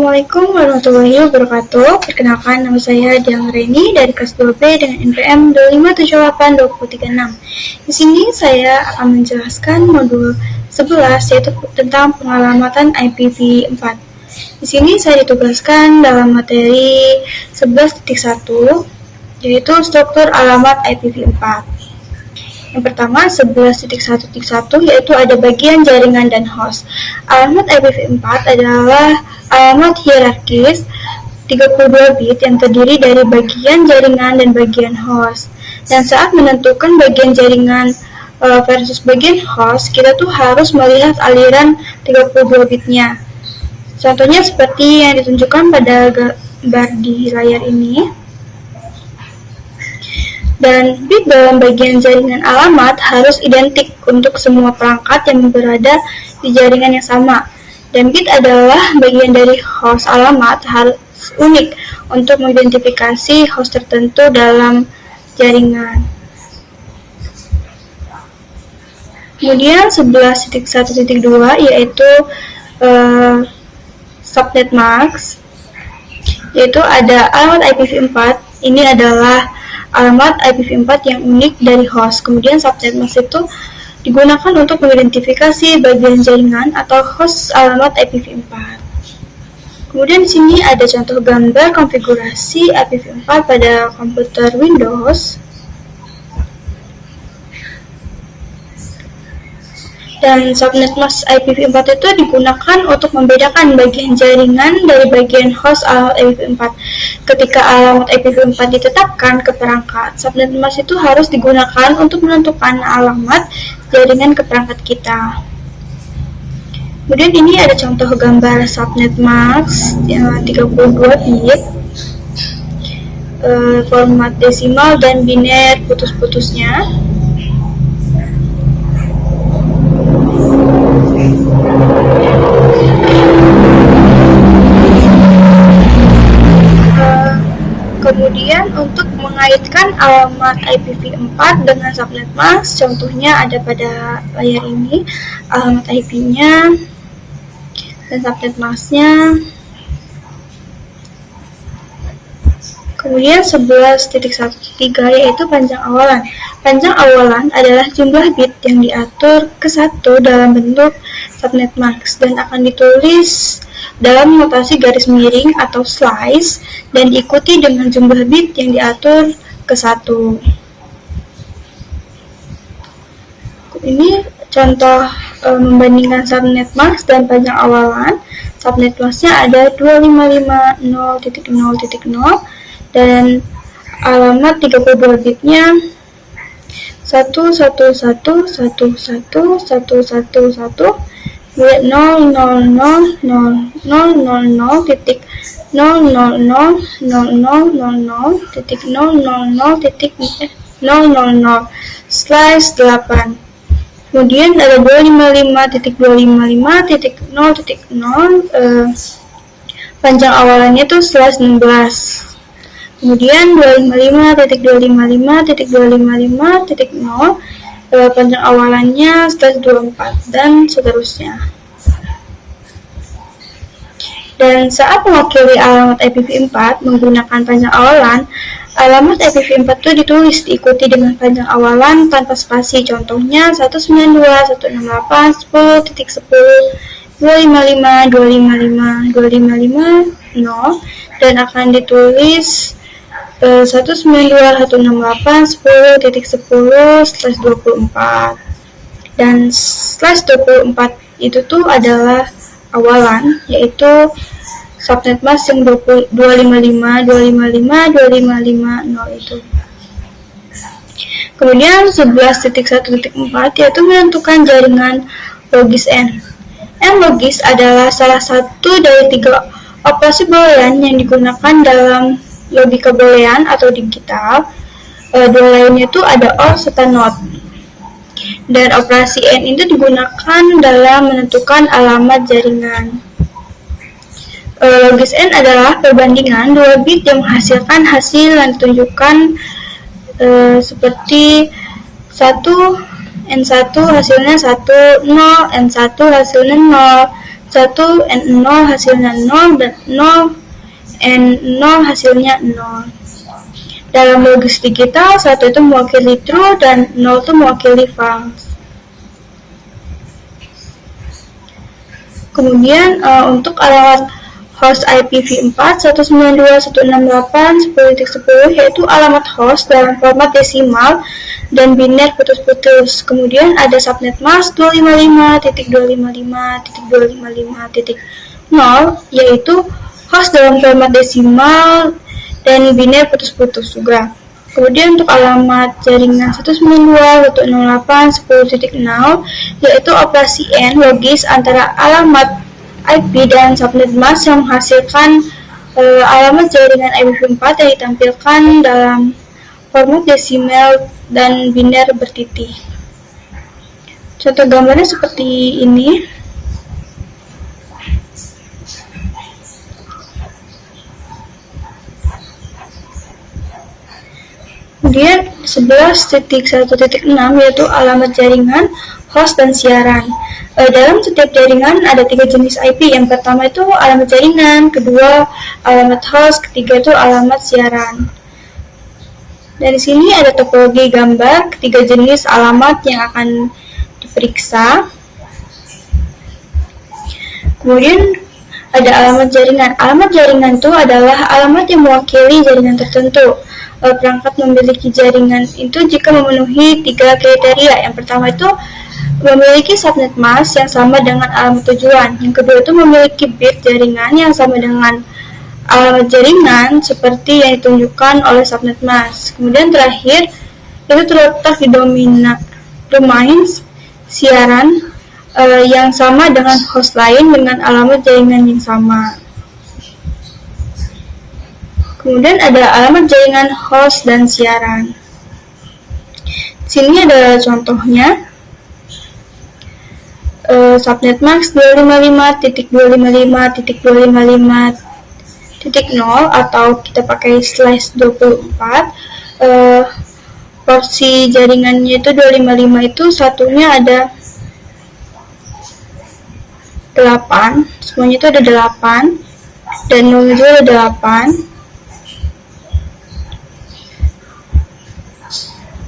Assalamualaikum warahmatullahi wabarakatuh. Perkenalkan, nama saya Diang Reni dari kelas 2B dengan NPM 25782336. Di sini saya akan menjelaskan modul 11 yaitu tentang pengalamatan IPv4. Di sini saya ditugaskan dalam materi 11.1 yaitu struktur alamat IPv4. Yang pertama, 11.1.1 yaitu ada bagian jaringan dan host. Alamat IPv4 adalah alamat hierarkis 32 bit yang terdiri dari bagian jaringan dan bagian host. Dan saat menentukan bagian jaringan versus bagian host, kita tuh harus melihat aliran 32 bitnya. Contohnya seperti yang ditunjukkan pada gambar di layar ini. Dan bit dalam bagian jaringan alamat harus identik untuk semua perangkat yang berada di jaringan yang sama. Dan bit adalah bagian dari host alamat harus unik untuk mengidentifikasi host tertentu dalam jaringan. Kemudian 11.1.2 yaitu subnet mask, yaitu ada alamat IPv4. Ini adalah alamat IPv4 yang unik dari host. Kemudian subnet mask itu digunakan untuk mengidentifikasi bagian jaringan atau host alamat IPv4. Kemudian di sini ada contoh gambar konfigurasi IPv4 pada komputer Windows. Dan subnet mask IPv4 itu digunakan untuk membedakan bagian jaringan dari bagian host alamat IPv4. Ketika alamat IPv4 ditetapkan ke perangkat, subnet mask itu harus digunakan untuk menentukan alamat jaringan ke perangkat kita. Kemudian ini ada contoh gambar subnet mask 32 bit, format desimal dan biner putus-putusnya. Kemudian untuk mengaitkan alamat IPv4 dengan subnet mask, contohnya ada pada layar ini, alamat IP-nya dan subnet mask-nya. Kemudian 11.1.3 yaitu panjang awalan. Panjang awalan adalah jumlah bit yang diatur ke satu dalam bentuk subnet mask dan akan ditulis dalam notasi garis miring atau slice dan diikuti dengan jumlah bit yang diatur ke satu. Ini contoh membandingkan subnet mask dan panjang awalan. Subnet mask-nya ada 255.0.0.0 dan alamat 32 bitnya 1111111 0000000000000/8. Kemudian ada 255.255.0.0 panjang awalannya itu /16. Kemudian 255.255.255.0 panjang awalannya /24 dan seterusnya. Dan saat mewakili alamat IPv4 menggunakan panjang awalan, alamat IPv4 itu ditulis diikuti dengan panjang awalan tanpa spasi. Contohnya 192.168.10.10.255.255.255.0 dan akan ditulis 192.168.10.10/24 dan /24 itu tuh adalah awalan, yaitu subnet mask yang 255.255.255.0 itu. Kemudian 11.1.4 yaitu menentukan jaringan logis N. N logis adalah salah satu dari 3 operasi boolean yang digunakan dalam logika boolean atau digital. Dua lainnya itu ada OR serta NOT. Dan operasi N itu digunakan dalam menentukan alamat jaringan. Logis N adalah perbandingan 2 bit yang menghasilkan hasil yang ditunjukkan seperti 1 N1 hasilnya 1, 0, N1 hasilnya 0, 1 and 0 hasilnya 0, dan 0 and 0 hasilnya 0. Dalam logis digital, 1 itu mewakili true dan 0 itu mewakili false. Kemudian untuk alamat host IPv4 192.168.10.10 yaitu alamat host dalam format desimal dan biner putus-putus. Kemudian ada subnet mask 255.255.255.0 yaitu host dalam format desimal dan biner putus-putus juga. Kemudian untuk alamat jaringan 192.168.10.0 yaitu operasi AND logis antara alamat IP dan subnet mask yang menghasilkan alamat jaringan IPv4 yang ditampilkan dalam format desimal dan biner bertitik. Contoh gambarnya seperti ini. Kemudian 11.1.6 yaitu alamat jaringan, host, dan siaran. Dalam setiap jaringan ada 3 jenis IP. Yang pertama itu alamat jaringan, kedua alamat host, ketiga itu alamat siaran. Dari sini ada topologi gambar ketiga jenis alamat yang akan diperiksa. Kemudian ada alamat jaringan. Alamat jaringan itu adalah alamat yang mewakili jaringan tertentu. Perangkat memiliki jaringan itu jika memenuhi 3 kriteria. Yang pertama itu memiliki subnet mask yang sama dengan alamat tujuan. Yang kedua itu memiliki bit jaringan yang sama dengan alamat jaringan seperti yang ditunjukkan oleh subnet mask. Kemudian terakhir itu terletak di domain siaran yang sama dengan host lain dengan alamat jaringan yang sama. Kemudian ada alamat jaringan host dan siaran. Di sini ada contohnya. Subnet mask 255.255.255.0 atau kita pakai /24. Porsi jaringannya itu 255 itu satunya ada 8, semuanya itu ada 8 dan 0 juga ada 8.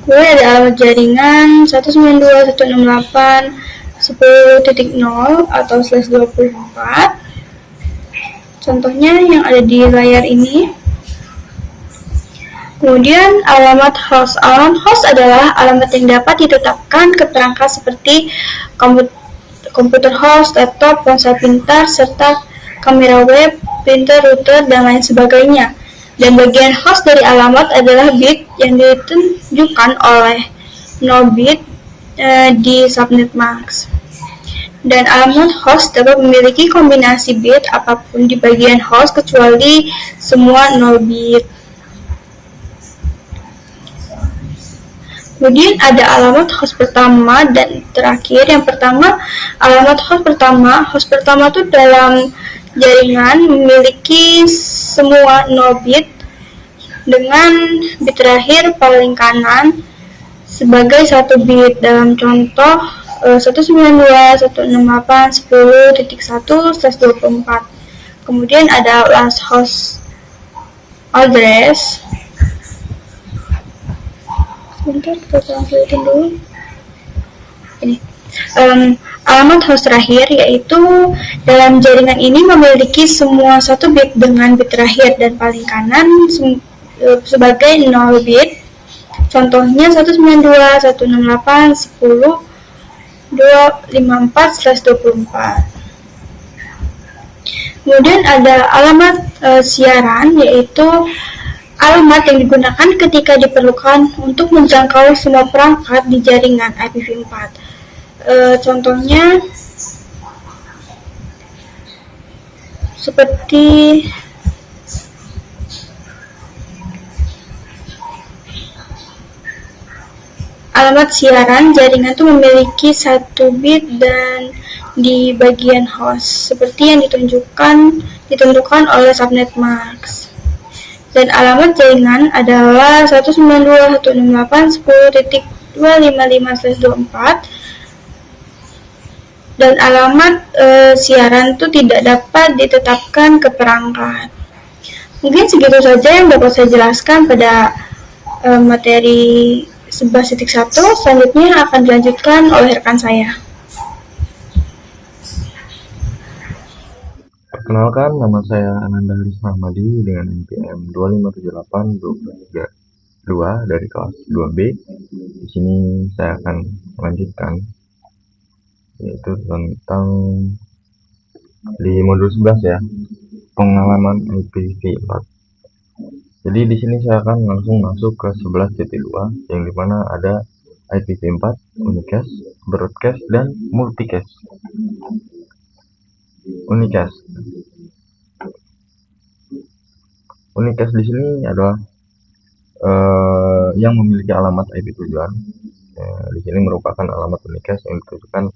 Kemudian ada alamat jaringan 192.168.10.0 atau /24. Contohnya yang ada di layar ini. Kemudian alamat host. Alamat host adalah alamat yang dapat ditetapkan ke perangkat seperti komputer host, laptop, ponsel pintar, serta kamera web, printer, router, dan lain sebagainya. Dan bagian host dari alamat adalah bit yang ditunjukkan oleh 0 bit di subnet mask. Dan alamat host dapat memiliki kombinasi bit apapun di bagian host kecuali semua 0 bit. Kemudian ada alamat host pertama dan terakhir. Yang pertama, alamat host pertama. Host pertama itu dalam jaringan memiliki semua 0 bit dengan bit terakhir paling kanan sebagai 1 bit. Dalam contoh 192.168.10.1/24. Kemudian ada last host address. Sebentar, kita translatein dulu. Ini. Alamat host terakhir yaitu dalam jaringan ini memiliki semua 1 bit dengan bit terakhir dan paling kanan sebagai 0 bit. Contohnya 192.168.10.254/24. Kemudian ada alamat siaran yaitu alamat yang digunakan ketika diperlukan untuk menjangkau semua perangkat di jaringan IPv4. Contohnya seperti alamat siaran jaringan itu memiliki 1 bit dan di bagian host seperti yang ditentukan oleh subnet mask. Dan alamat jaringan adalah 192.168.10.255/24 dan alamat siaran itu tidak dapat ditetapkan ke perangkat. Mungkin segitu saja yang dapat saya jelaskan pada materi 11.1. Selanjutnya akan dilanjutkan oleh rekan saya. Perkenalkan, nama saya Ananda Haris Mahmadi dengan NPM 2578-232 dari kelas 2B. Di sini saya akan melanjutkan, yaitu tentang di modul 11 ya, pengalaman IPv4. Jadi di sini saya akan langsung masuk ke 11.2 yang dimana ada IPv4, unicast, broadcast, dan multicast. Unicast di sini adalah yang memiliki alamat IP tujuan. Di sini merupakan alamat unicast yang ditujukan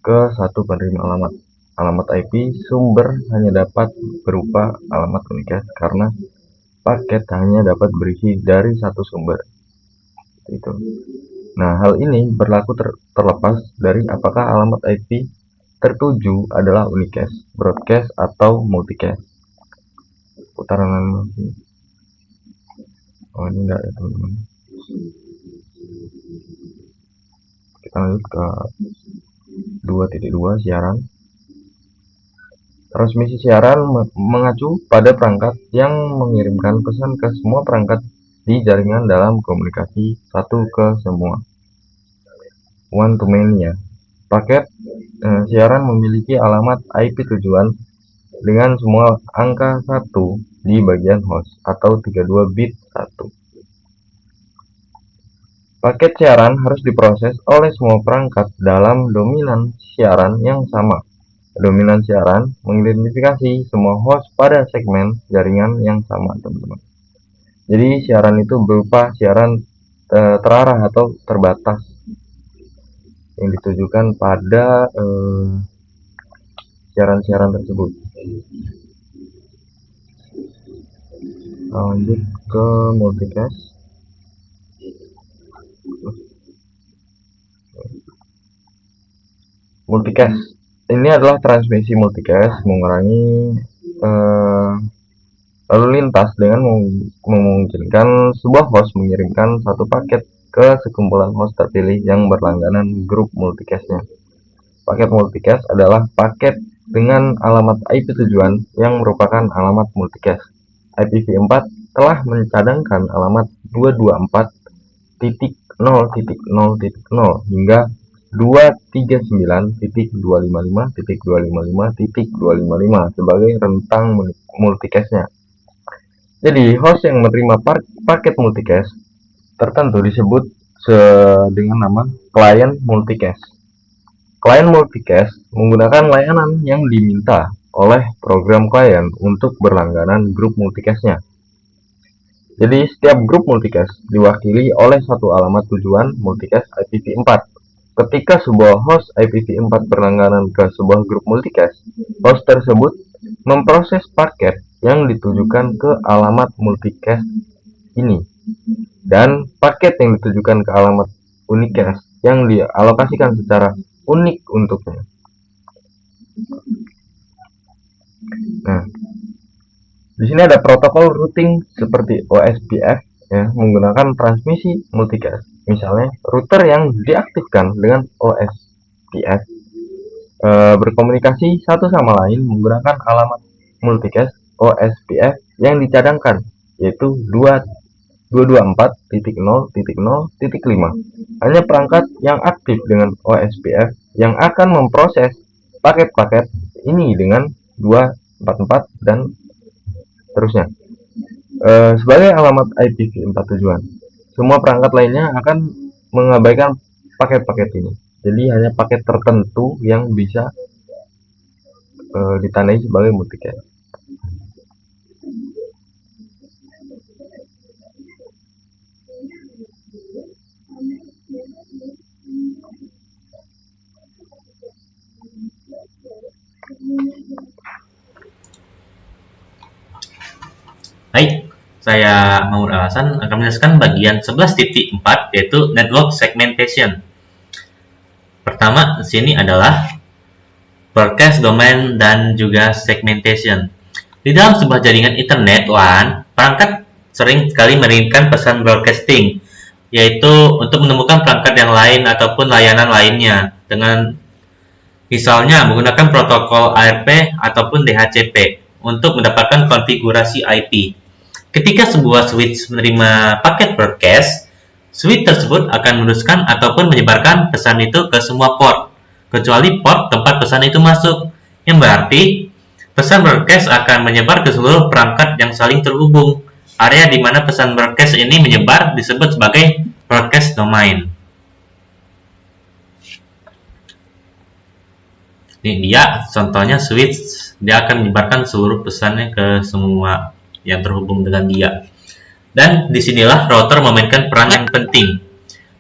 ke satu penerima alamat. Alamat IP sumber hanya dapat berupa alamat unicast karena paket hanya dapat berisi dari satu sumber. Itu. Nah, hal ini berlaku terlepas dari apakah alamat IP tertuju adalah unicast, broadcast, atau multicast. Putaran animasi. Oh, ini enggak ya, teman-teman. Kita lanjut ke 2.2 siaran. Transmisi siaran mengacu pada perangkat yang mengirimkan pesan ke semua perangkat di jaringan dalam komunikasi satu ke semua. One to many ya. Paket siaran memiliki alamat IP tujuan dengan semua angka 1 di bagian host atau 32 bit 1. Paket siaran harus diproses oleh semua perangkat dalam dominan siaran yang sama. Dominan siaran mengidentifikasi semua host pada segmen jaringan yang sama, teman-teman. Jadi siaran itu berupa siaran terarah atau terbatas yang ditujukan pada siaran-siaran tersebut. Lanjut ke multicast. Multicast ini adalah transmisi multicast mengurangi lalu lintas dengan memungkinkan sebuah host mengirimkan satu paket ke sekumpulan host terpilih yang berlangganan grup multicastnya. Paket multicast adalah paket dengan alamat IP tujuan yang merupakan alamat multicast. IPv4 telah mencadangkan alamat 224.0.0.0 hingga 239.255.255.255 sebagai rentang multicastnya. Jadi host yang menerima paket multicast tertentu disebut dengan nama klien multicast. Klien multicast menggunakan layanan yang diminta oleh program klien untuk berlangganan grup multicastnya. Jadi setiap grup multicast diwakili oleh satu alamat tujuan multicast IPv4. Ketika sebuah host IPv4 berlangganan ke sebuah grup multicast, host tersebut memproses paket yang ditujukan ke alamat multicast ini, dan paket yang ditujukan ke alamat unicast yang dialokasikan secara unik untuknya. Nah, di sini ada protokol routing seperti OSPF ya, menggunakan transmisi multicast. Misalnya, router yang diaktifkan dengan OSPF berkomunikasi satu sama lain menggunakan alamat multicast OSPF yang dicadangkan, yaitu 224.0.0.5. Hanya perangkat yang aktif dengan OSPF yang akan memproses paket-paket ini dengan 244 dan seterusnya sebagai alamat IPv4 tujuan. Semua perangkat lainnya akan mengabaikan paket-paket ini. Jadi hanya paket tertentu yang bisa ditandai sebagai multicast. Baik, saya Mahmud Al-Hasan akan menjelaskan bagian 11.4 yaitu network segmentation. Pertama, di sini adalah broadcast domain, dan juga segmentation. Di dalam sebuah jaringan internet LAN, perangkat sering sekali mengirimkan pesan broadcasting, yaitu untuk menemukan perangkat yang lain ataupun layanan lainnya dengan misalnya menggunakan protokol ARP ataupun DHCP untuk mendapatkan konfigurasi IP. Ketika sebuah switch menerima paket broadcast, switch tersebut akan meneruskan ataupun menyebarkan pesan itu ke semua port, kecuali port tempat pesan itu masuk, yang berarti pesan broadcast akan menyebar ke seluruh perangkat yang saling terhubung. Area di mana pesan broadcast ini menyebar disebut sebagai broadcast domain. Ini dia contohnya switch, dia akan menyebarkan seluruh pesannya ke semua yang terhubung dengan dia. Dan disinilah router memainkan peran yang penting.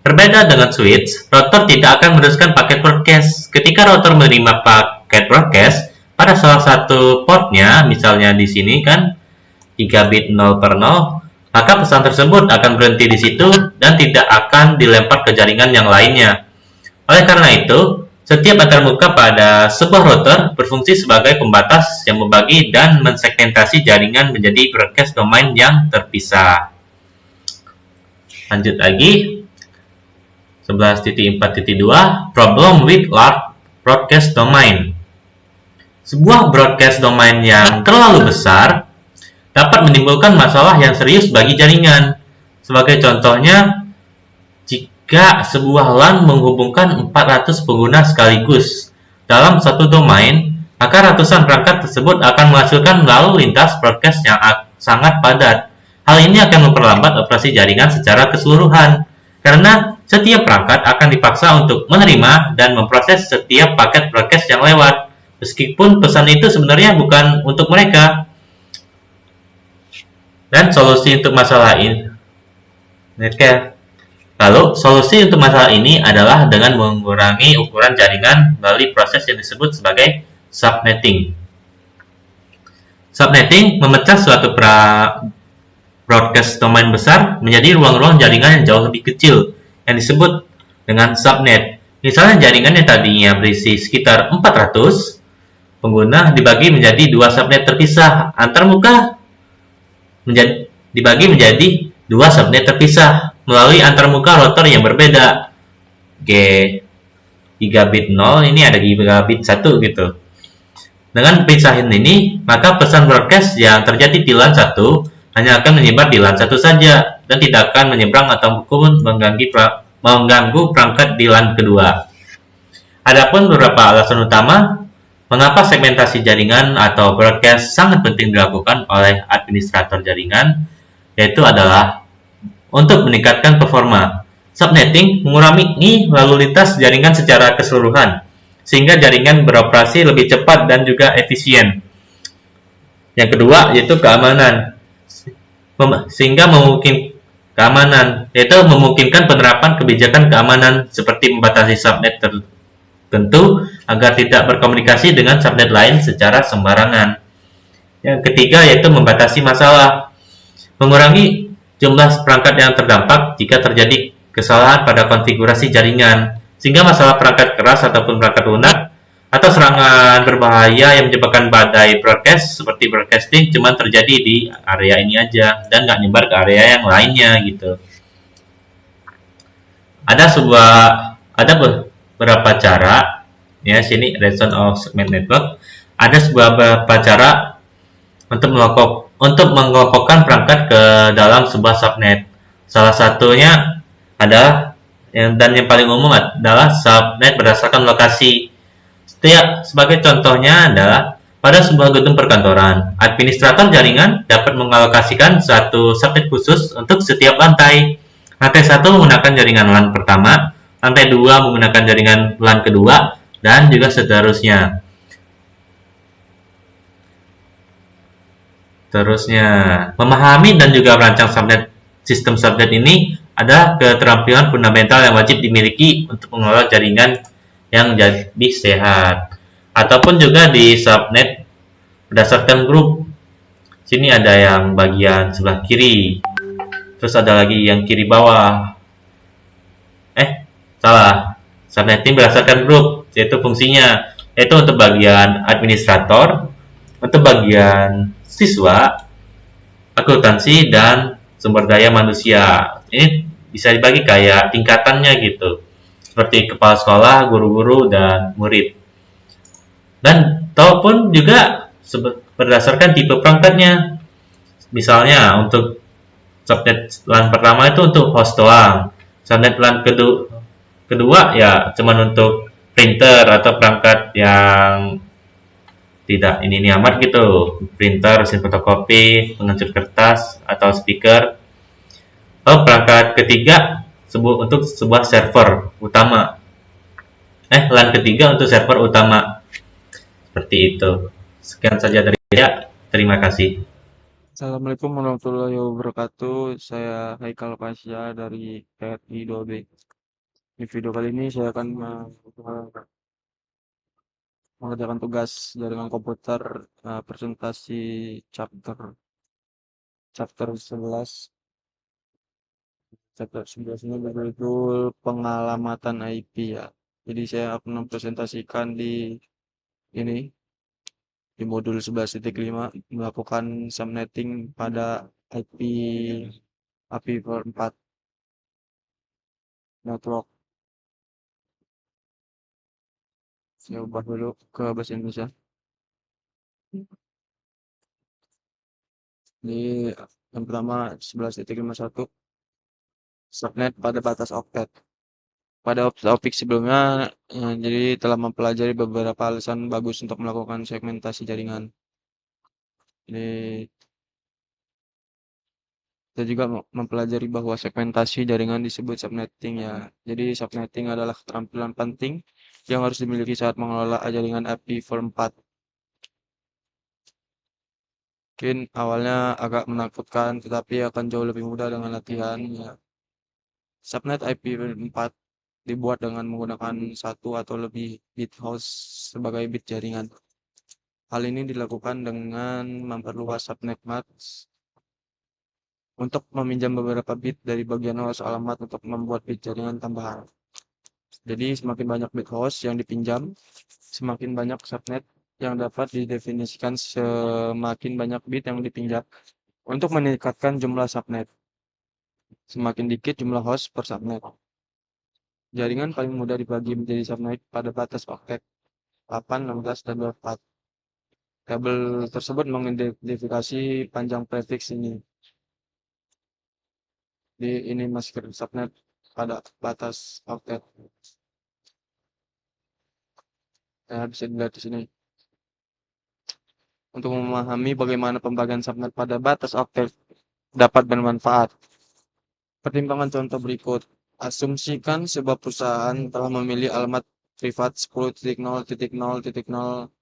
Berbeda dengan switch, router tidak akan meneruskan paket broadcast. Ketika router menerima paket broadcast pada salah satu portnya, misalnya di sini kan gigabit 0 per 0, maka pesan tersebut akan berhenti di situ dan tidak akan dilempar ke jaringan yang lainnya. Oleh karena itu, setiap antarmuka pada sebuah router berfungsi sebagai pembatas yang membagi dan mensegmentasi jaringan menjadi broadcast domain yang terpisah. Lanjut lagi, 11.4.2 Problem with large broadcast domain. Sebuah broadcast domain yang terlalu besar dapat menimbulkan masalah yang serius bagi jaringan. Sebagai contohnya, jika sebuah LAN menghubungkan 400 pengguna sekaligus dalam satu domain, maka ratusan perangkat tersebut akan menghasilkan lalu lintas broadcast yang sangat padat. Hal ini akan memperlambat operasi jaringan secara keseluruhan, karena setiap perangkat akan dipaksa untuk menerima dan memproses setiap paket broadcast yang lewat, meskipun pesan itu sebenarnya bukan untuk mereka. Dan solusi untuk masalah ini, solusi untuk masalah ini adalah dengan mengurangi ukuran jaringan melalui proses yang disebut sebagai subnetting. Subnetting memecah suatu broadcast domain besar menjadi ruang-ruang jaringan yang jauh lebih kecil, yang disebut dengan subnet. Misalnya jaringan yang tadinya berisi sekitar 400 pengguna dibagi menjadi dua subnet terpisah, antarmuka dibagi menjadi dua subnet terpisah melalui antarmuka router yang berbeda. Gigabit 0 ini ada gigabit 1 gitu. Dengan pisahin ini, maka pesan broadcast yang terjadi di LAN 1 hanya akan menyebar di LAN 1 saja dan tidak akan menyeberang ataupun mengganggu perangkat di LAN kedua. Adapun beberapa alasan utama mengapa segmentasi jaringan atau broadcast sangat penting dilakukan oleh administrator jaringan, yaitu adalah untuk meningkatkan performa. Subnetting mengurangi lalu lintas jaringan secara keseluruhan, sehingga jaringan beroperasi lebih cepat dan juga efisien. Yang kedua yaitu keamanan, yaitu memungkinkan penerapan kebijakan keamanan seperti membatasi subnet tertentu agar tidak berkomunikasi dengan subnet lain secara sembarangan. Yang ketiga yaitu membatasi masalah, mengurangi jumlah perangkat yang terdampak jika terjadi kesalahan pada konfigurasi jaringan, sehingga masalah perangkat keras ataupun perangkat lunak atau serangan berbahaya yang menyebabkan badai broadcast seperti broadcasting cuma terjadi di area ini aja dan nggak nyebar ke area yang lainnya gitu. Ada beberapa cara, ya sini reason of segment network. Ada beberapa cara untuk mengelompokkan perangkat ke dalam sebuah subnet. Salah satunya adalah yang paling umum adalah subnet berdasarkan lokasi. Sebagai contohnya adalah pada sebuah gedung perkantoran, administrator jaringan dapat mengalokasikan satu subnet khusus untuk setiap lantai. Lantai 1 menggunakan jaringan LAN pertama, lantai 2 menggunakan jaringan LAN kedua, dan juga seterusnya. Memahami dan juga merancang sistem subnet ini adalah keterampilan fundamental yang wajib dimiliki untuk mengelola jaringan yang jadi sehat. Ataupun juga di subnet berdasarkan grup. Sini ada yang bagian sebelah kiri, terus ada lagi yang kiri bawah. Subnetting berdasarkan grup, yaitu fungsinya yaitu untuk bagian administrator, untuk bagian siswa, akuntansi, dan sumber daya manusia. Ini bisa dibagi kayak tingkatannya gitu, seperti kepala sekolah, guru-guru, dan murid. Dan ataupun juga berdasarkan tipe perangkatnya. Misalnya untuk subnet LAN pertama itu untuk host doang. Subnet LAN kedua ya cuman untuk printer atau perangkat yang tidak ini amat gitu. Printer, mesin fotokopi, pengecut kertas atau speaker. Lalu perangkat ketiga untuk sebuah server utama. LAN ketiga untuk server utama. Seperti itu. Sekian saja dari saya. Terima kasih. Assalamualaikum warahmatullahi wabarakatuh. Saya Haikal Pasya dari PRI 2B. Di video kali ini saya akan mengerjakan tugas jaringan komputer presentasi chapter 11. Chapter 11 ini berjudul pengalamatan IP ya. Jadi saya akan mempresentasikan di modul 11.5 melakukan subnetting pada IP4 network. Saya ubah dulu ke bahasa Indonesia. Ini yang pertama 11.51 subnet pada batas oktet. Pada topik sebelumnya, jadi telah mempelajari beberapa alasan bagus untuk melakukan segmentasi jaringan. Jadi kita juga mempelajari bahwa segmentasi jaringan disebut subnetting ya. Jadi subnetting adalah keterampilan penting yang harus dimiliki saat mengelola jaringan IP4. Mungkin awalnya agak menakutkan, tetapi akan jauh lebih mudah dengan latihan ya. Subnet IP4 dibuat dengan menggunakan satu atau lebih bit host sebagai bit jaringan. Hal ini dilakukan dengan memperluas subnet mask untuk meminjam beberapa bit dari bagian host alamat untuk membuat bit jaringan tambahan. Jadi semakin banyak bit host yang dipinjam, semakin banyak subnet yang dapat didefinisikan semakin banyak bit yang dipinjam untuk meningkatkan jumlah subnet. Semakin dikit jumlah host per subnet. Jaringan paling mudah dibagi menjadi subnet pada batas oktet 8, 16, dan 24. Tabel tersebut mengidentifikasi panjang prefix ini. Ini masih subnet pada batas oktet. Bisa dilihat di sini. Untuk memahami bagaimana pembagian subnet pada batas oktet dapat bermanfaat. Pertimbangan contoh berikut. Asumsikan sebuah perusahaan telah memilih alamat privat 10.0.0.0/8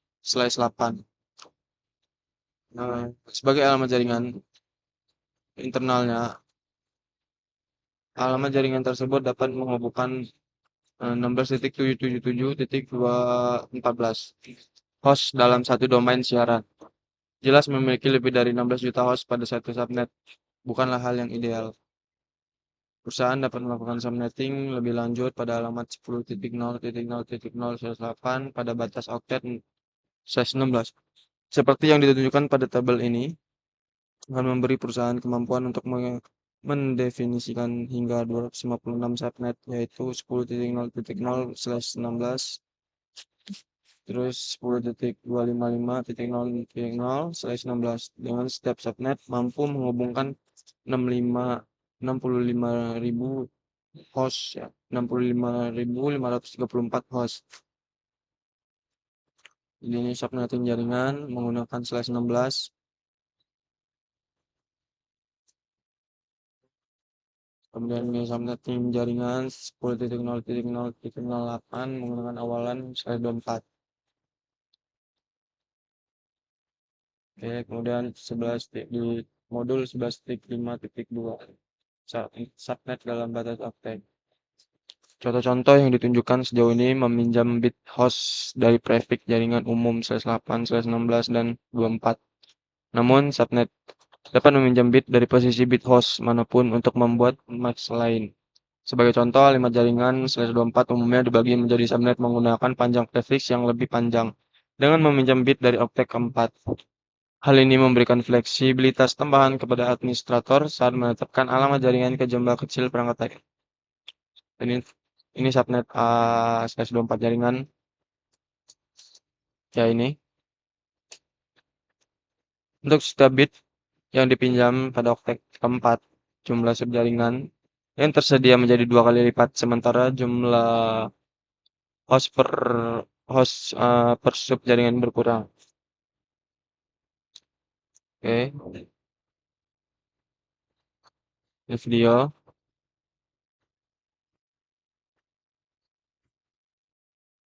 sebagai alamat jaringan internalnya. Alamat jaringan tersebut dapat menghubungkan 16.777.214 host dalam satu domain siaran. Jelas memiliki lebih dari 16 juta host pada satu subnet bukanlah hal yang ideal. Perusahaan dapat melakukan subnetting lebih lanjut pada alamat 10.0.0.0/8 pada batas oktet /16. Seperti yang ditunjukkan pada tabel ini, akan memberi perusahaan kemampuan untuk mendefinisikan hingga 256 subnet, yaitu 10.0.0/16, terus 10.255.0/16. Dengan setiap subnet mampu menghubungkan 65.000 host ya, 65.534 host. Ini subnetting jaringan menggunakan /16. Kemudian ini subnetting jaringan 10.0.0.08 menggunakan awalan /24. Oke, kemudian di modul 11.5.2 subnet dalam batas oktet. Contoh-contoh yang ditunjukkan sejauh ini meminjam bit host dari prefix jaringan umum /8, /16, dan 24. Namun subnet dapat meminjam bit dari posisi bit host manapun untuk membuat mask lain. Sebagai contoh, 5 jaringan /24 umumnya dibagi menjadi subnet menggunakan panjang prefix yang lebih panjang dengan meminjam bit dari oktet keempat. Hal ini memberikan fleksibilitas tambahan kepada administrator saat menetapkan alamat jaringan ke jumlah kecil perangkat lain. Ini subnet A/24 jaringan. Ya ini. Untuk setiap bit yang dipinjam pada oktet keempat, jumlah subjaringan yang tersedia menjadi 2 kali lipat, sementara jumlah host per host per sub jaringan berkurang. Oke, ini video.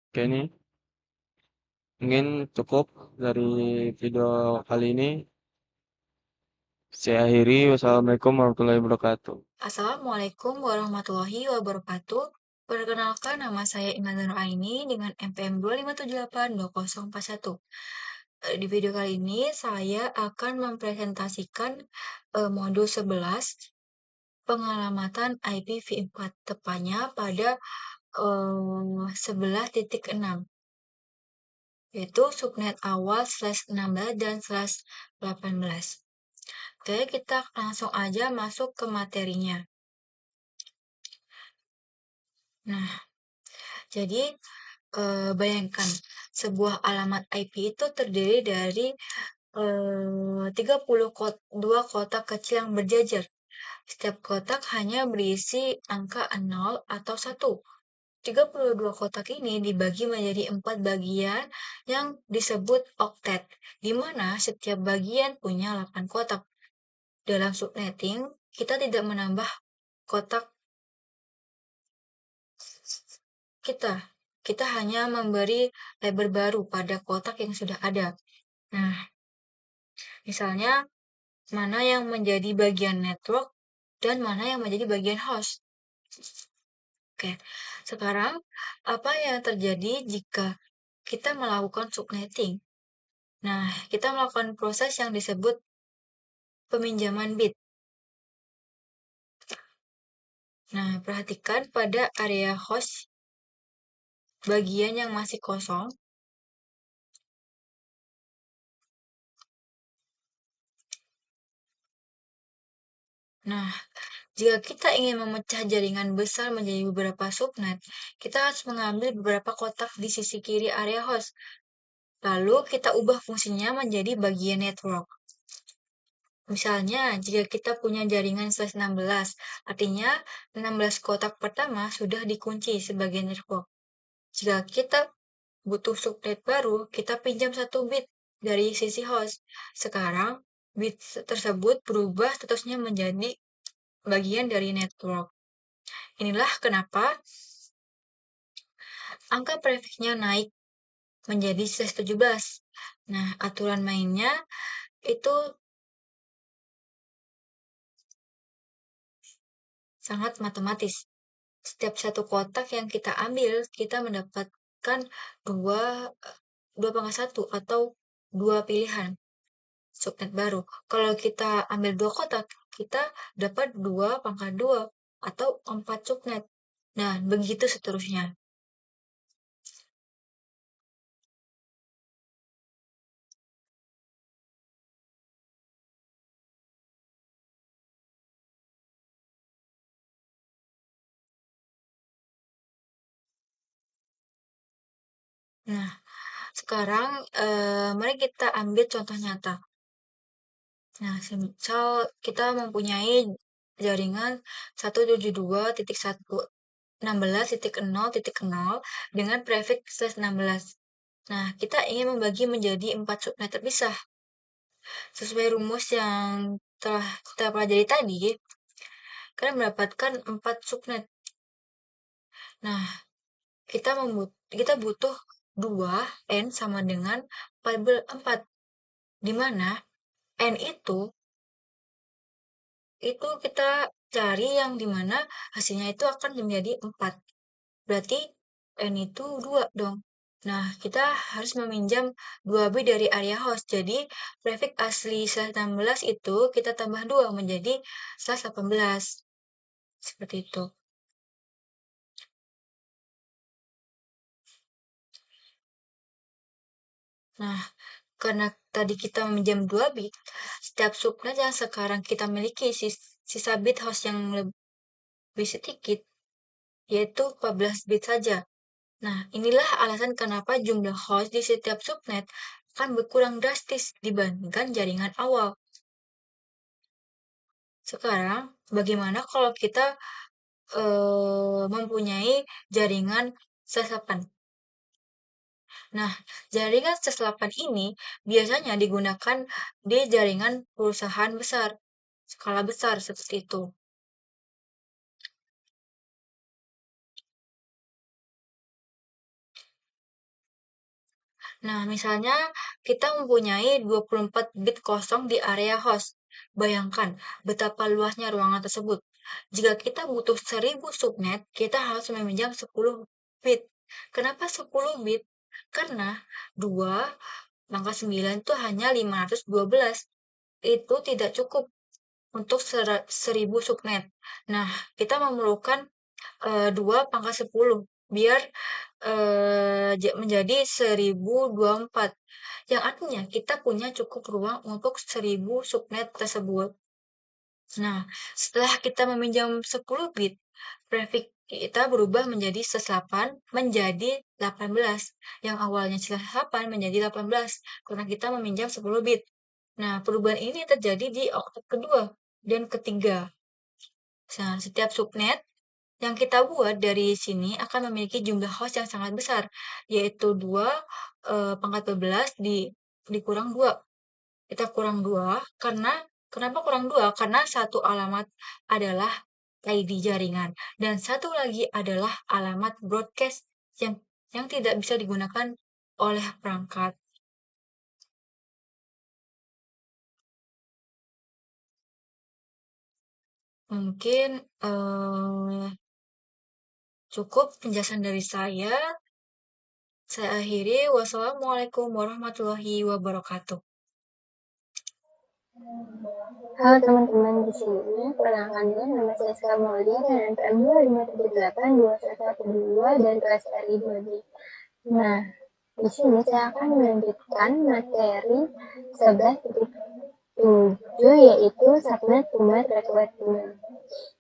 Oke, ini mungkin cukup dari video kali ini. Saya akhiri. Wassalamualaikum warahmatullahi wabarakatuh. Assalamualaikum warahmatullahi wabarakatuh. Perkenalkan, nama saya Iman Aini dengan NPM 2578201. Di video kali ini saya akan mempresentasikan modul 11 pengalamatan IPv4, tepatnya pada 11.6, yaitu subnet awal /16 dan /18. Oke, kita langsung aja masuk ke materinya. Nah, jadi bayangkan sebuah alamat IP itu terdiri dari 32 kotak kecil yang berjajar. Setiap kotak hanya berisi angka 0 atau 1. 32 kotak ini dibagi menjadi 4 bagian yang disebut oktet, di mana setiap bagian punya 8 kotak. Dalam subnetting, kita tidak menambah kotak kita hanya memberi label baru pada kotak yang sudah ada. Nah, misalnya mana yang menjadi bagian network dan mana yang menjadi bagian host. Oke, sekarang apa yang terjadi jika kita melakukan subnetting? Nah, kita melakukan proses yang disebut peminjaman bit. Nah, perhatikan pada area host bagian yang masih kosong. Nah, jika kita ingin memecah jaringan besar menjadi beberapa subnet, kita harus mengambil beberapa kotak di sisi kiri area host. Lalu kita ubah fungsinya menjadi bagian network. Misalnya, jika kita punya jaringan /16, artinya 16 kotak pertama sudah dikunci sebagai network. Jika kita butuh subnet baru, kita pinjam 1 bit dari sisi host. Sekarang, bit tersebut berubah statusnya menjadi bagian dari network. Inilah kenapa angka prefiksnya naik menjadi /17. Nah, aturan mainnya itu sangat matematis. Setiap satu kotak yang kita ambil, kita mendapatkan 2/1 atau 2 pilihan subnet baru. Kalau kita ambil 2 kotak, kita dapat 2/2 atau 4 subnet. Nah, begitu seterusnya. Nah, sekarang mari kita ambil contoh nyata. Nah, semisal kita mempunyai jaringan 172.116.0.0 dengan prefix /16. Nah, kita ingin membagi menjadi 4 subnet terpisah. Sesuai rumus yang telah kita pelajari tadi, kalian mendapatkan 4 subnet. Nah, kita butuh 2 N sama dengan 4, di mana N itu kita cari yang dimana hasilnya itu akan menjadi 4. Berarti N itu 2 dong. Nah, kita harus meminjam 2 bit dari area host. Jadi, prefix asli /16 itu kita tambah 2 menjadi /18. Seperti itu. Nah, karena tadi kita meminjam 2 bit, setiap subnet yang sekarang kita miliki sisa bit host yang lebih sedikit, yaitu 14 bit saja. Nah, inilah alasan kenapa jumlah host di setiap subnet akan berkurang drastis dibandingkan jaringan awal. Sekarang, bagaimana kalau kita mempunyai jaringan seselapan? Nah, jaringan seselapan ini biasanya digunakan di jaringan perusahaan besar, skala besar seperti itu. Nah, misalnya kita mempunyai 24 bit kosong di area host. Bayangkan betapa luasnya ruangan tersebut. Jika kita butuh 1000 subnet, kita harus meminjam 10 bit. Kenapa 10 bit? Karena 2 pangkat 9 itu hanya 512. Itu tidak cukup untuk 1000 subnet. Nah, kita memerlukan 2 pangkat 10 biar menjadi 1024. Yang artinya kita punya cukup ruang untuk 1000 subnet tersebut. Nah, setelah kita meminjam 10 bit, prefix kita berubah menjadi seselapan menjadi 18. Yang awalnya seselapan menjadi 18 karena kita meminjam 10 bit. Nah, perubahan ini terjadi di oktet kedua dan ketiga. Nah, setiap subnet yang kita buat dari sini akan memiliki jumlah host yang sangat besar, yaitu 2 pangkat 12 dikurang 2. Kita kurang 2 karena kenapa kurang 2? Karena satu alamat adalah ID jaringan dan satu lagi adalah alamat broadcast yang tidak bisa digunakan oleh perangkat. Mungkin cukup penjelasan dari saya. Saya akhiri. Wassalamualaikum warahmatullahi wabarakatuh. Halo teman-teman, di sini perkenalkan dulu, nama saya Ska Maulia dengan NPM 25782112 dan kelas RI 2B. Nah, di sini saya akan melanjutkan materi 11.7 yaitu subnet format recruitment.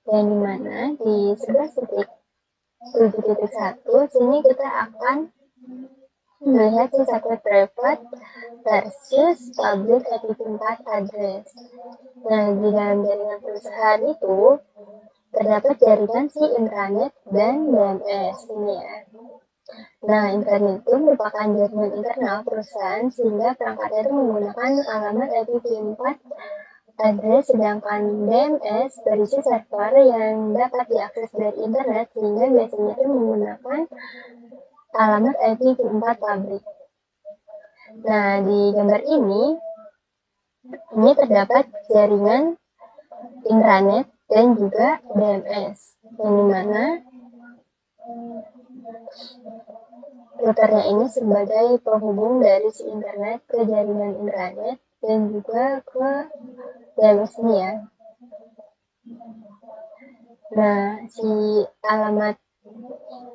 Yang dimana di 11.7.1 sini kita akan melihat si subnet private versus public IP4 address. Nah, di dalam jaringan perusahaan itu terdapat jaringan si intranet dan DNS ini ya. Nah, intranet itu merupakan jaringan internal perusahaan sehingga perangkatnya itu menggunakan alamat IP4 address, sedangkan DNS berisi server yang dapat diakses dari internet sehingga biasanya itu menggunakan alamat IP4 pabrik. Nah, di gambar ini terdapat jaringan intranet dan juga DNS, yang dimana routernya ini sebagai penghubung dari si internet ke jaringan intranet dan juga ke DNS ini ya. Nah, si alamat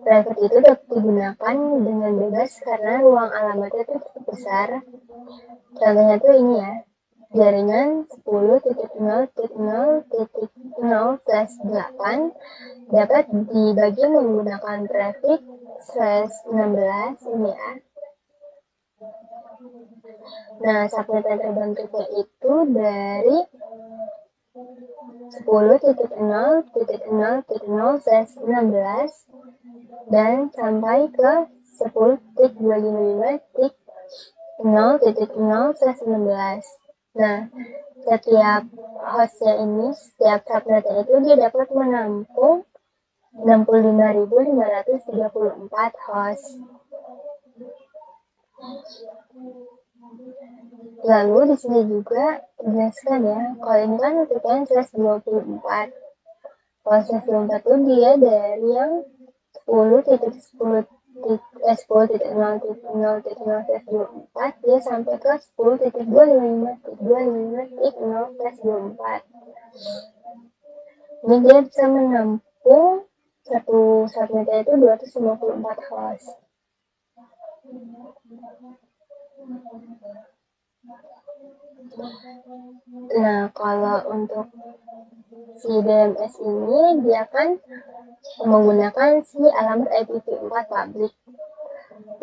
private itu dapat digunakan dengan bebas karena ruang alamatnya itu cukup besar. Contohnya tuh ini ya, jaringan 10.0.0.0/8 dapat dibagi menggunakan prefix /16 ini ya. Nah, subnet yang terbentuknya itu dari 10.0.0.0/16 dan sampai ke 10.255.0.0/16. Nah, setiap hostnya ini, setiap subnetnya itu dia dapat menampung 65.534 host. Lalu di sini juga dijelaskan ya, kalau ini kan UTKN 24. Kalau 24 itu dia dari yang 10.0.0.0/24 dia sampai ke 10.255.0/24. Ini dia bisa menampung satu subnetnya itu 254 host. Nah, kalau untuk si DMS ini dia kan menggunakan si alamat IPv4 publik.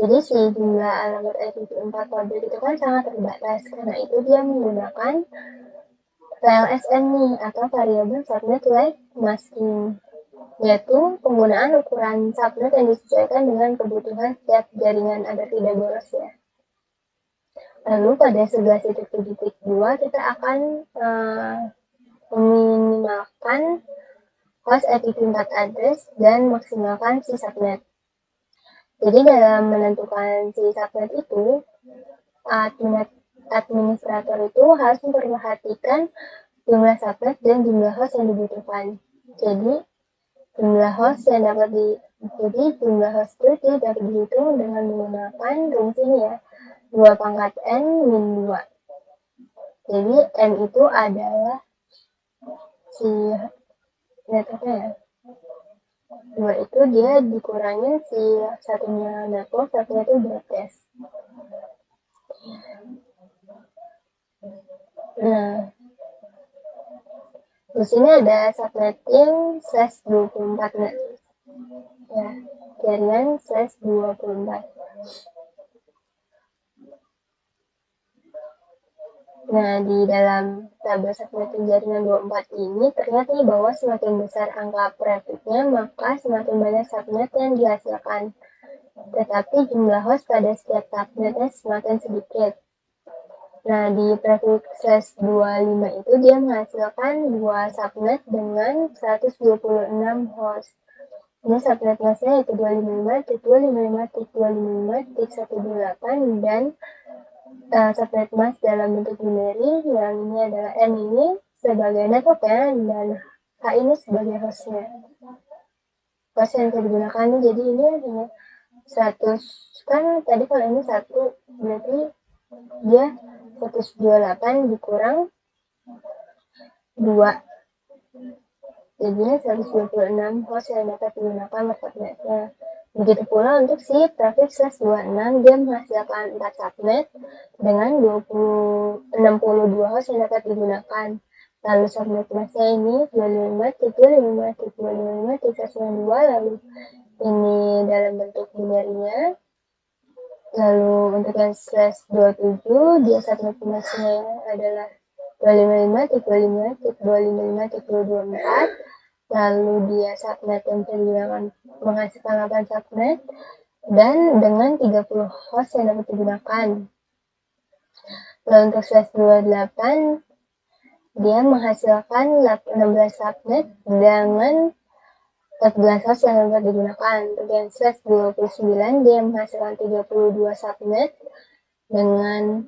Jadi si jumlah alamat IPv4 publik itu kan sangat terbatas, karena itu dia menggunakan VLSN nih, atau Variable Subnet Length Masking, yaitu penggunaan ukuran subnet yang disesuaikan dengan kebutuhan setiap jaringan agar tidak boros ya. Lalu pada 11.7.2 kita akan meminimalkan host IPv4 address dan maksimalkan si subnet. Jadi dalam menentukan si subnet itu, administrator itu harus memperhatikan jumlah subnet dan jumlah host yang dibutuhkan. Jadi jumlah host yang dapat jumlah host itu dapat dihitung dengan menggunakan rumus ini ya, 2 pangkat n min 2. Jadi n itu adalah si networknya ya. 2 itu dia dikurangin si satunya network, satunya itu broadcast. Nah, di sini ada subnetting /24 net. Ya, jaringan /24. Nah, di dalam tabel subnetting jaringan 24 ini terlihat nih bahwa semakin besar angka prefixnya, maka semakin banyak subnet yang dihasilkan. Tetapi jumlah host pada setiap subnetnya semakin sedikit. Nah, di prefix /25 itu dia menghasilkan 2 subnet dengan 126 host. Ini subnet masknya yaitu 255.255.255.128 dan subnet mask dalam bentuk binary yang ini adalah N ini sebagai networknya dan H ini sebagai hostnya. Host yang bisa digunakan ini, jadi ini hanya 100, kan tadi kalau ini 1 berarti dia 128 dikurang 2, jadinya 126 host yang dapat digunakan subnetnya. Begitu pula untuk si prefix /26, dia menghasilkan 4 subnet dengan 62 host yang dapat digunakan. Lalu subnet masknya ini 255.255.255.192, lalu ini dalam bentuk binary-nya. Lalu untuk yang /27 dia subnet masknya adalah 255.255.255.224. Lalu dia subnet yang bisa digunakan menghasilkan 8 subnet dan dengan 30 host yang dapat digunakan. Lalu untuk /28 dia menghasilkan 16 subnet dengan 14 host yang dapat digunakan. Untuk yang /29 dia menghasilkan 32 subnet dengan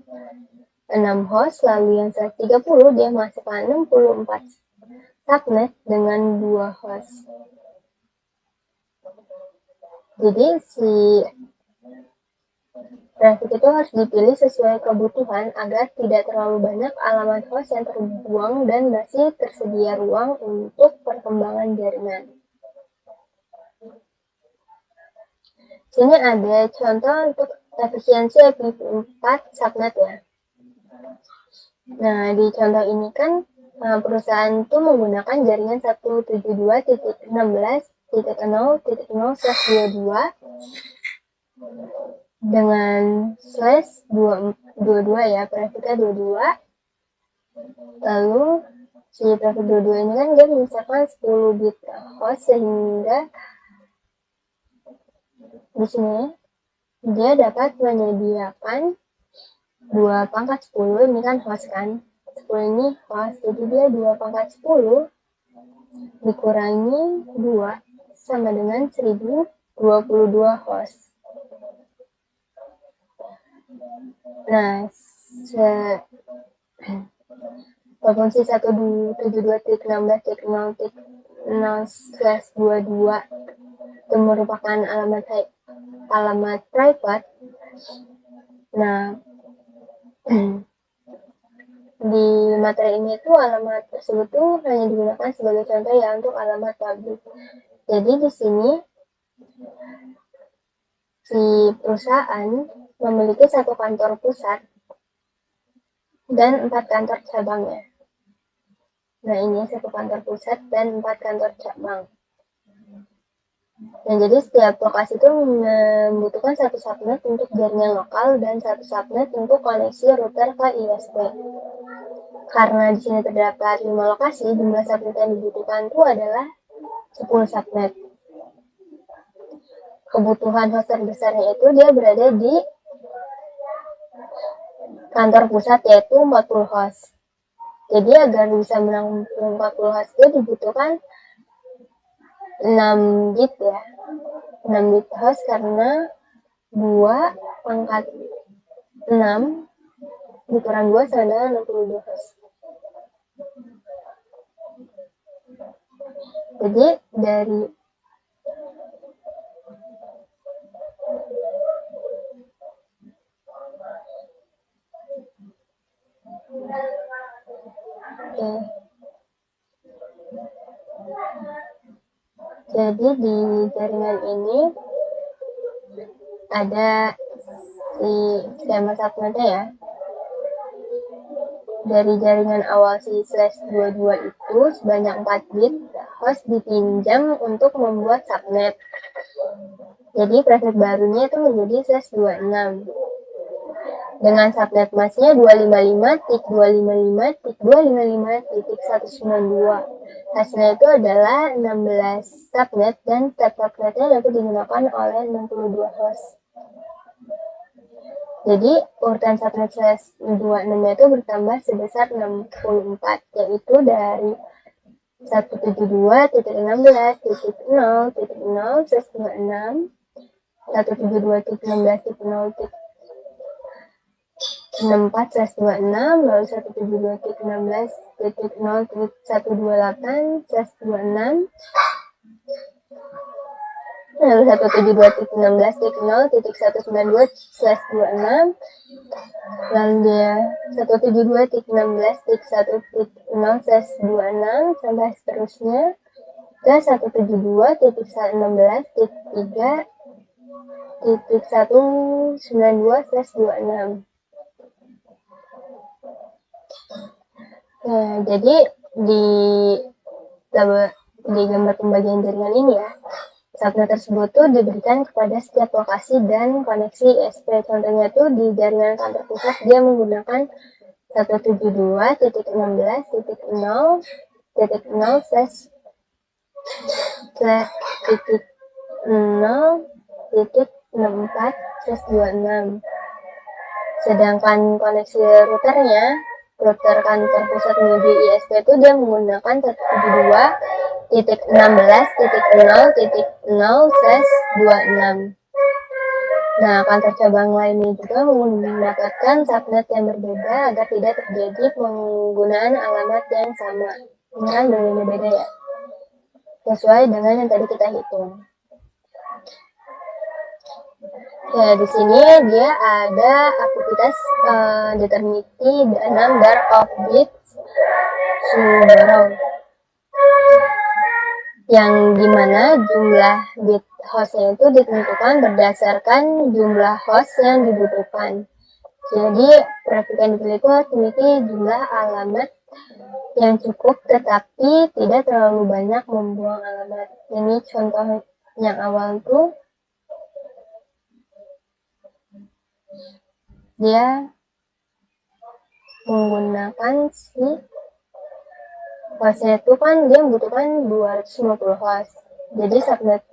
6 host. Lalu yang /30 dia menghasilkan 64 subnet dengan 2 host. Jadi si traffic itu harus dipilih sesuai kebutuhan agar tidak terlalu banyak alamat host yang terbuang dan masih tersedia ruang untuk perkembangan jaringan. Sini ada contoh untuk efisiensi IPv4 subnet ya. Nah, di contoh ini kan perusahaan itu menggunakan jaringan 172.16.0.0/22 dengan /22 ya, prefixnya 22. Lalu si prefix 22 ini kan dia menyisakan 10 bit host, sehingga di sini dia dapat menyediakan 2 pangkat 10, ini kan host kan, 10 ini host, jadi dia 2 pangkat 10 dikurangi 2 sama dengan 1022 host. Nah, fungsi 172.16.0.0/22 itu merupakan alamat private. Nah, di materi ini tuh alamat tersebut tuh hanya digunakan sebagai contoh ya untuk alamat publik. Jadi di sini si perusahaan memiliki satu kantor pusat dan 4 kantor cabangnya. Nah, ini satu kantor pusat dan 4 kantor cabang. Nah, jadi setiap lokasi itu membutuhkan satu subnet untuk jaringan lokal dan satu subnet untuk koneksi router ke ISP. Karena di sini terdapat 5 lokasi, jumlah subnet yang dibutuhkan itu adalah 10 subnet. Kebutuhan host terbesarnya itu dia berada di kantor pusat, yaitu 40 host. Jadi agar bisa menampung 40 host itu dibutuhkan 6 bit ya. 6 bit host karena 2 pangkat 6 dikurang 2 sama dengan 62 host. Jadi dari Jadi di jaringan ini ada si skema subnetnya ya. Dari jaringan awal si /22 itu sebanyak 4 bit host dipinjam untuk membuat subnet. Jadi prefix barunya itu menjadi /26 dengan subnet masknya 255.255.255.192. Hasilnya itu adalah 16 subnet dan setiap subnetnya dapat digunakan oleh 62 host. Jadi urutan subnet /26 itu bertambah sebesar 64, yaitu dari 172.16.0.0/26, 172.16.0.64/26, lalu 172.16.0.128/26, lalu 172.16.0.192/26, lalu dia 172.16.1.0/26 sampai seterusnya ke 172.16.3.192/26. Nah, jadi di gambar pembagian jaringan ini ya, subnet tersebut tuh diberikan kepada setiap lokasi dan koneksi ISP. Contohnya tuh di jaringan kantor pusat dia menggunakan 172.0.0/0.64/26. Sedangkan koneksi routernya, router kantor pusat menuju ISP itu dia menggunakan 172.16.0.0/26. Nah, kantor cabang lainnya juga mendapatkan subnet yang berbeda agar tidak terjadi penggunaan alamat yang sama. Ini kan berbeda ya, sesuai dengan yang tadi kita hitung. Ya, di sini dia ada aktivitas determinity the number of bits to borrow, yang dimana jumlah bit hostnya itu ditentukan berdasarkan jumlah host yang dibutuhkan. Jadi prefix yang dipilih itu harus memiliki jumlah alamat yang cukup tetapi tidak terlalu banyak membuang alamat. Ini contoh yang awal tuh dia menggunakan si hostnya itu kan dia membutuhkan 250 host. Jadi subnet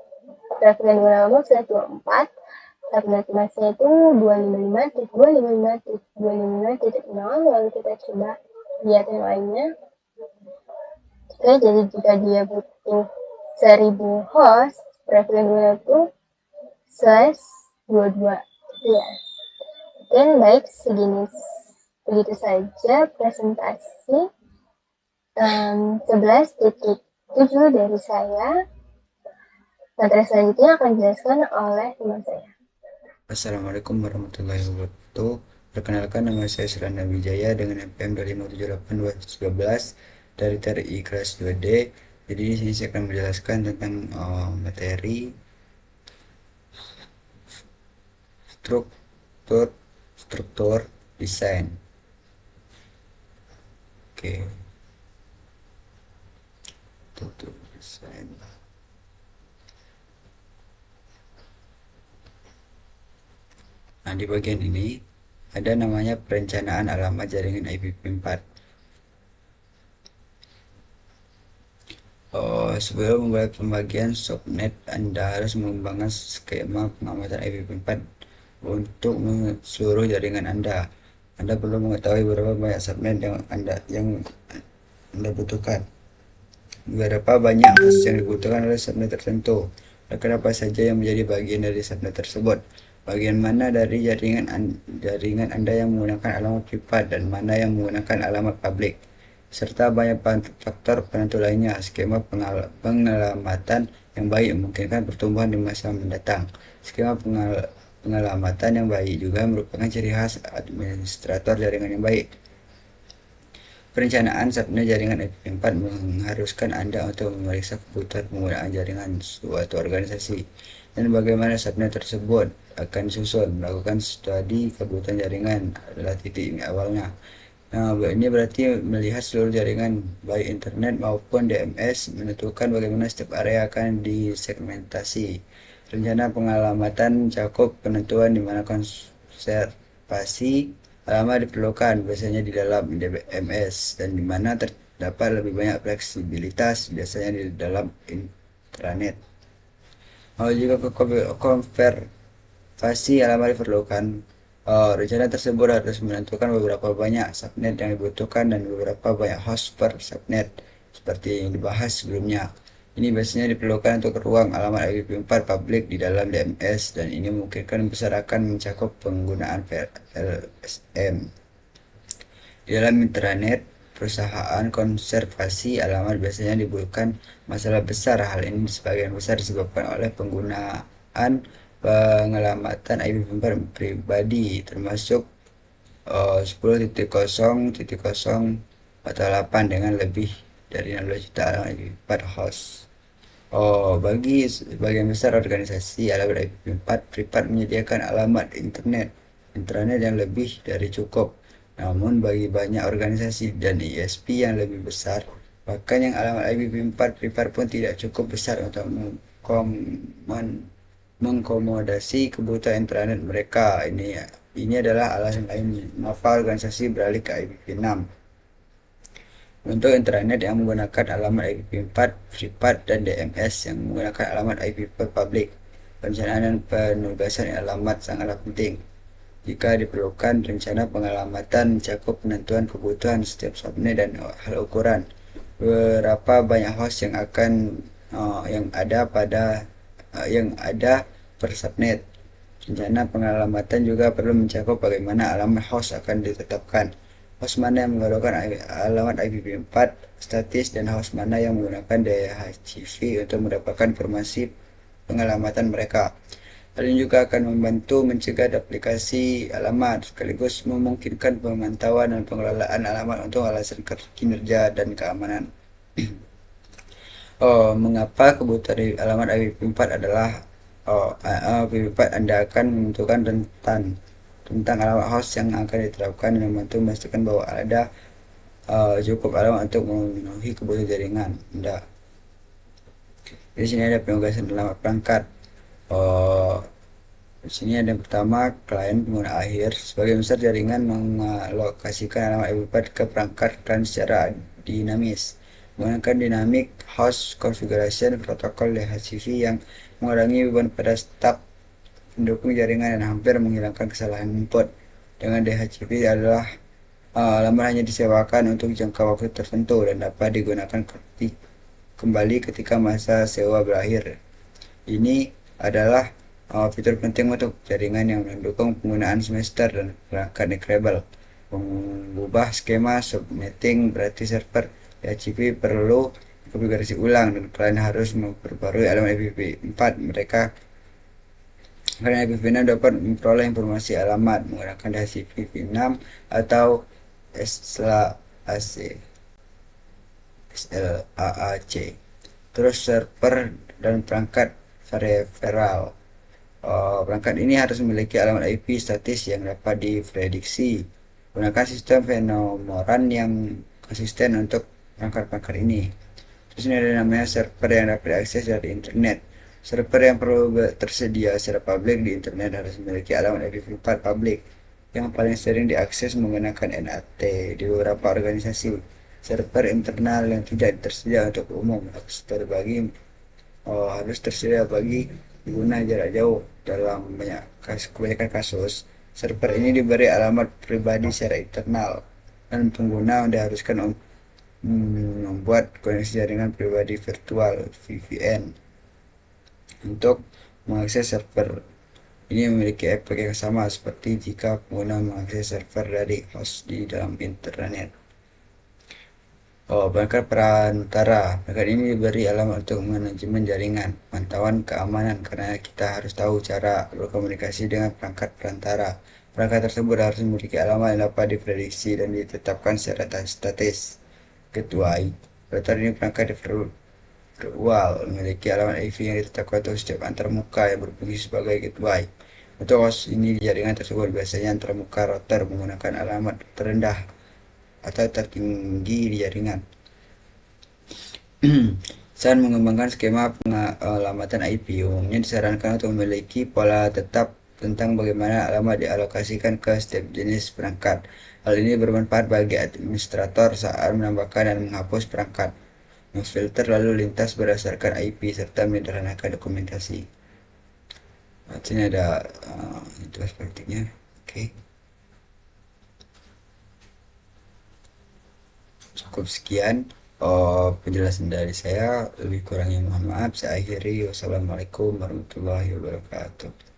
prefix yang digunakan 24, subnet masknya itu 255.255.255.0. lalu kita coba lihat yang lainnya. Oke, jadi jika dia butuh 1000 host, prefix yang digunakan itu /22 ya. Dan baik, begitu saja presentasi 11.7 dari saya. Materi selanjutnya akan dijelaskan oleh teman saya. Assalamualaikum warahmatullahi wabarakatuh. Perkenalkan, nama saya Suranda Wijaya dengan NPM 2578212 dari TRI kelas 2D. Jadi di sini saya akan menjelaskan tentang materi struktur desain. Oke, struktur desain. Nah, di bagian ini ada namanya perencanaan alamat jaringan IPv4. Sebelum memulai pembagian subnet, Anda harus mengembangkan skema pengamatan IPv4 untuk seluruh jaringan Anda. Anda perlu mengetahui berapa banyak subnet yang Anda butuhkan. Berapa banyak host yang dibutuhkan oleh subnet tertentu, dan apa saja yang menjadi bagian dari subnet tersebut. Bagian mana dari jaringan Anda yang menggunakan alamat privat dan mana yang menggunakan alamat publik, serta banyak faktor penentu lainnya. Skema pengelamatan yang baik memungkinkan pertumbuhan di masa mendatang. Skema pengelamatan yang baik juga merupakan ciri khas administrator jaringan yang baik. Perencanaan subnet jaringan IPv4 mengharuskan Anda untuk memeriksa kebutuhan penggunaan jaringan suatu organisasi dan bagaimana subnet tersebut akan disusun. Melakukan studi kebutuhan jaringan adalah titik awalnya. Nah, ini berarti melihat seluruh jaringan, baik internet maupun DMS, menentukan bagaimana setiap area akan disegmentasi. Rencana pengalamatan mencakup penentuan di mana konservasi alamat diperlukan, biasanya di dalam DMS, dan di mana terdapat lebih banyak fleksibilitas, biasanya di dalam intranet. Jika konservasi alamat diperlukan, rencana tersebut harus menentukan beberapa banyak subnet yang dibutuhkan dan beberapa banyak host per subnet, seperti yang dibahas sebelumnya. Ini biasanya diperlukan untuk ruang alamat IPv4 publik di dalam DMS, dan ini memungkinkan besar akan mencakup penggunaan VLSM. Di dalam intranet, perusahaan konservasi alamat biasanya dibutuhkan masalah besar. Hal ini sebagian besar disebabkan oleh penggunaan pengelamatan IPv4 pribadi, termasuk 10.0.0.8 dengan lebih dari 16 juta alamat IPv4 host. Bagi sebagian besar organisasi, alamat IPv4 privat menyediakan alamat intranet yang lebih dari cukup. Namun bagi banyak organisasi dan ISP yang lebih besar, bahkan yang alamat IPv4 privat pun tidak cukup besar untuk mengkomodasi kebutuhan intranet mereka. Ini adalah alasan lain mengapa organisasi beralih ke IPv6. Untuk intranet yang menggunakan alamat IPv4 privat dan DMS yang menggunakan alamat IPv4 publik, perencanaan dan penugasan alamat sangatlah penting. Jika diperlukan, rencana pengalamatan mencakup penentuan kebutuhan setiap subnet dan hal ukuran berapa banyak host yang ada per subnet. Rencana pengalamatan juga perlu mencakup bagaimana alamat host akan ditetapkan, host mana yang menggunakan alamat IPv4 statis dan host mana yang menggunakan DHCP untuk mendapatkan informasi pengalamatan mereka. Hal ini juga akan membantu mencegah duplikasi alamat, sekaligus memungkinkan pemantauan dan pengelolaan alamat untuk alasan kinerja dan keamanan. Mengapa kebutuhan alamat IPv4 adalah IPv4 Anda akan menentukan tentang alamat host yang akan diterapkan dan membantu memastikan bahwa ada cukup alamat untuk memenuhi kebutuhan jaringan Anda. Di sini ada penugasan alamat perangkat. Di sini ada yang pertama, klien pengguna akhir. Sebagian besar jaringan mengalokasikan alamat IPv4 ke perangkat klien secara dinamis menggunakan dynamic host configuration protokol DHCP yang mengurangi beban pada staf pendukung jaringan dan hampir menghilangkan kesalahan input. Dengan DHCP adalah alamat hanya disewakan untuk jangka waktu tertentu dan dapat digunakan kembali ketika masa sewa berakhir. Ini adalah fitur penting untuk jaringan yang mendukung penggunaan semester dan perangkat encryptable. Mengubah skema subnetting berarti server DHCP perlu konfigurasi ulang dan klien harus memperbarui alamat IPv4 mereka. Karena IPv6 dapat memperoleh informasi alamat menggunakan DHCP v6 atau SLAAC. Terus server dan perangkat peripheral. Perangkat ini harus memiliki alamat IP statis yang dapat diprediksi. Gunakan sistem fenomoran yang konsisten untuk perangkat-perangkat ini. Terus ini ada namanya server yang dapat diakses dari internet. Server yang perlu tersedia secara publik di internet harus memiliki alamat IP4 publik yang paling sering diakses menggunakan NAT di beberapa organisasi. Server internal yang tidak tersedia untuk umum harus tersedia bagi pengguna jarak jauh. Dalam kebanyakan kasus, server ini diberi alamat pribadi secara internal dan pengguna diharuskan membuat koneksi jaringan pribadi virtual (VPN) untuk mengakses server. Ini memiliki efek yang sama seperti jika pengguna mengakses server dari host di dalam internet. Perangkat perantara. Perangkat ini diberi alamat untuk manajemen jaringan, pantauan keamanan, karena kita harus tahu cara berkomunikasi dengan perangkat perantara. Perangkat tersebut harus memiliki alamat yang dapat diprediksi dan ditetapkan secara statis. Ketuai. Router ini perangkat virtual memiliki alamat IP yang ditetapkan untuk setiap antarmuka yang berfungsi sebagai gateway. Untuk host ini jaringan tersebut biasanya antarmuka router menggunakan alamat terendah atau tertinggi di jaringan. Saat mengembangkan skema pengalamatan IP, umumnya disarankan untuk memiliki pola tetap tentang bagaimana alamat dialokasikan ke setiap jenis perangkat. Hal ini bermanfaat bagi administrator saat menambahkan dan menghapus perangkat, memfilter lalu lintas berdasarkan IP, serta menyederhanakan dokumentasi. Sini ada itu praktiknya. Oke. Cukup sekian penjelasan dari saya, lebih kurangnya mohon maaf. Saya akhiri. Wassalamualaikum warahmatullahi wabarakatuh.